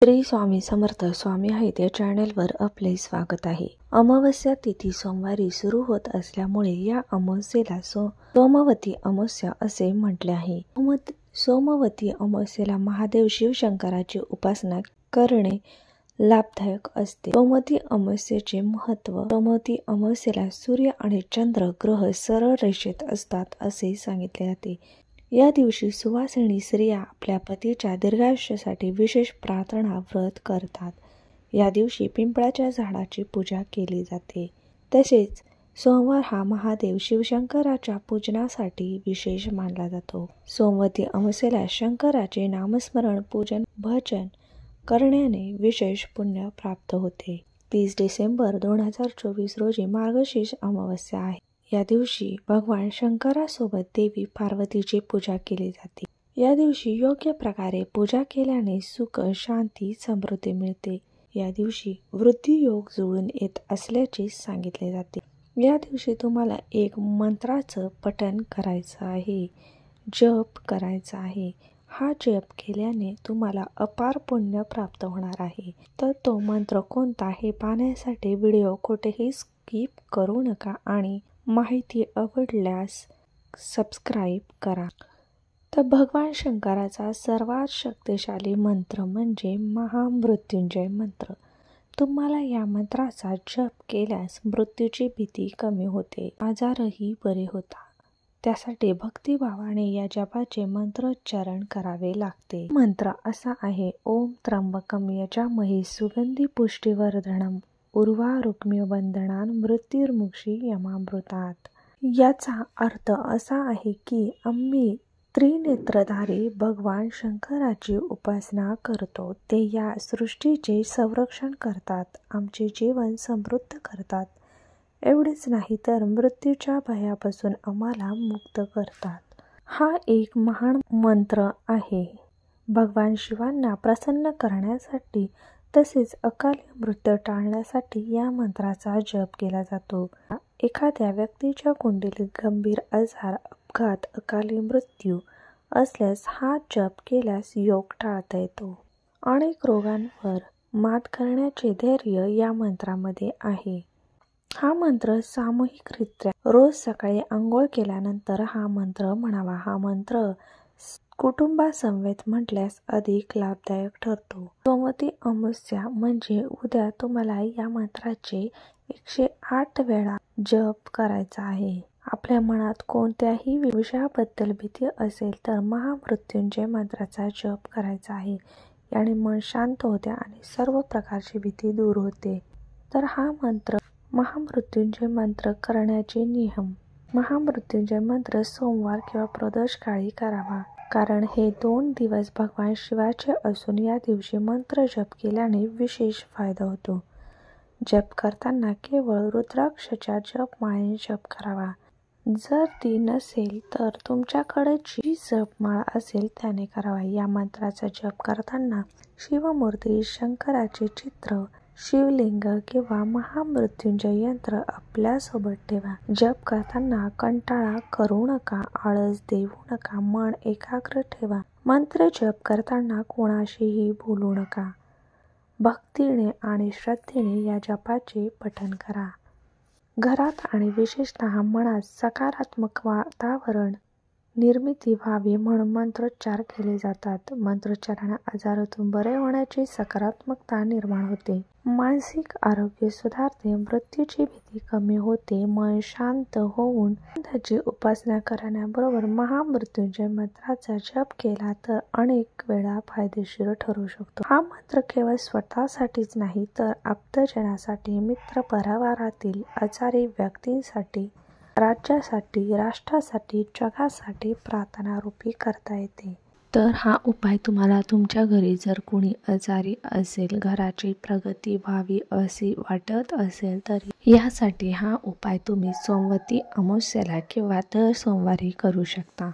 श्री स्वामी समर्थ स्वामी आहेत या चॅनलवर आपले स्वागत आहे। अमावस्या तिथी सोमवारी सुरू होत असल्यामुळे या अमावस्येला सोमवती अमावस्या असे म्हटले आहे। सोमवती अमावस्येला महादेव शिवशंकराची उपासना करणे लाभदायक असते। सोमवती अमावस्येचे महत्त्व। सोमवती अमावस्येला सूर्य आणि चंद्र ग्रह सरळ रेषेत असतात असे सांगितले जाते। या दिवशी सुवासिनी स्त्रिया आपल्या पतीच्या दीर्घायुष्यासाठी विशेष प्रार्थना व्रत करतात। या दिवशी पिंपळाच्या झाडाची पूजा केली जाते। तसेच सोमवार हा महादेव शिवशंकराच्या पूजनासाठी विशेष मानला जातो। सोमवती अमावस्येला शंकराचे नामस्मरण पूजन भजन करण्याने विशेष पुण्य प्राप्त होते। 30 डिसेंबर 2024 रोजी मार्गशीर्ष अमावस्या आहे। या दिवशी भगवान शंकरासोबत देवी पार्वतीची पूजा केली जाते। या दिवशी योग्य प्रकारे पूजा केल्याने सुख शांती समृद्धी मिळते। या दिवशी वृद्धी योग जुळून येत असल्याचे सांगितले जाते। या दिवशी तुम्हाला एक मंत्राचं पठण करायचं आहे, जप करायचा आहे। हा जप केल्याने तुम्हाला अपार पुण्य प्राप्त होणार आहे। तर तो मंत्र कोणता हे पाहण्यासाठी व्हिडिओ कुठेही स्किप करू नका आणि माहिती आवडल्यास सबस्क्राईब करा। तर भगवान शंकराचा सर्वात शक्तिशाली मंत्र म्हणजे महामृत्युंजय मंत्र। तुम्हाला या मंत्राचा जप केल्यास मृत्यूची भीती कमी होते, आजारही बरे होतात। त्यासाठी भक्तिभावाने या जपाचे मंत्रोच्चारण करावे लागते। मंत्र असा आहे, ओम त्र्यंबकम यजामहे सुगंधी पुष्टिवर्धनम उर्वारुकमिव बंधनान् मृत्युर्मुक्षीयमामृतात्। याचा अर्थ असा आहे की आम्ही त्रिनेत्रधारी भगवान शंकराची उपासना करतो। ते या सृष्टीचे संरक्षण करतात, आमचे जीवन समृद्ध करतात। एवढेच नाही तर मृत्यूच्या भयापासून आम्हाला मुक्त करतात। हा एक महान मंत्र आहे। भगवान शिवांना प्रसन्न करण्यासाठी तसेच अकाली मृत्यू टाळण्यासाठी या मंत्राचा जप केला जातो। एखाद्या व्यक्तीच्या कुंडलीत गंभीर आजार, अपघात, अकाली मृत्यू असल्यास हा जप केल्यास योग टाळता येतो। अनेक रोगांवर मात करण्याचे धैर्य या मंत्रामध्ये आहे। हा मंत्र सामूहिकरित्या रोज सकाळी आंघोळ केल्यानंतर हा मंत्र म्हणावा। हा मंत्र कुटुंबासमवेत म्हटल्यास अधिक लाभदायक ठरतो। सोमवती अमावस्या म्हणजे उद्या तुम्हाला या मंत्राचे 108 वेळा जप करायचा आहे। आपल्या मनात कोणत्याही विषयाबद्दल भीती असेल तर महामृत्युंजय मंत्राचा जप करायचा आहे। याने मन शांत होते आणि सर्व प्रकारची भीती दूर होते। तर हा मंत्र महामृत्युंजय मंत्र करण्याचे नियम। महामृत्युंजय मंत्र सोमवार किंवा प्रदोष काळी करावा, कारण हे 2 दिवस भगवान शिवाचे असून या दिवशी मंत्र जप केल्याने विशेष फायदा होतो। जप करताना केवळ रुद्राक्षच्या जपमाळेने जप करावा। जर ती नसेल तर तुमच्याकडे जी जपमाळ असेल त्याने करावा। या मंत्राचा जप करताना शिवमूर्ती, शंकराचे चित्र, शिवलिंग किंवा महामृत्युंजय यंत्र आपल्यासोबत ठेवा। जप करताना कंटाळा करू नका, आळस देऊ नका, मन एकाग्र ठेवा। मंत्र जप करताना कोणाशीही बोलू नका। भक्तीने आणि श्रद्धेने या जपाचे पठण करा। घरात आणि विशेषतः मनात सकारात्मक वातावरण निर्मिती व्हावी म्हणून मंत्रोच्चार केले जातात। मंत्रोच्चाराने आजारातून बरे होण्याची सकारात्मकता निर्माण होते, मानसिक आरोग्य सुधारते, मृत्यूची भीती कमी होते, मन शांत होऊन त्याची उपासना करण्याबरोबर महामृत्युंजय मंत्राचा जप केला तर अनेक वेळा फायदेशीर ठरू शकतो। हा मंत्र केवळ स्वतःसाठीच नाही तर आप्तजनासाठी, मित्र परिवारातील आजारी व्यक्तींसाठी, राज्यासाठी, राष्ट्रासाठी, जगासाठी प्रार्थनारूपी करता येते। तर हा उपाय तुम्हाला तुमच्या घरी जर कोणी आजारी असेल, घराची प्रगती व्हावी अशी वाटत असेल तर यासाठी हा उपाय तुम्ही सोमवती अमावस्येला किंवा दर सोमवारी करू शकता।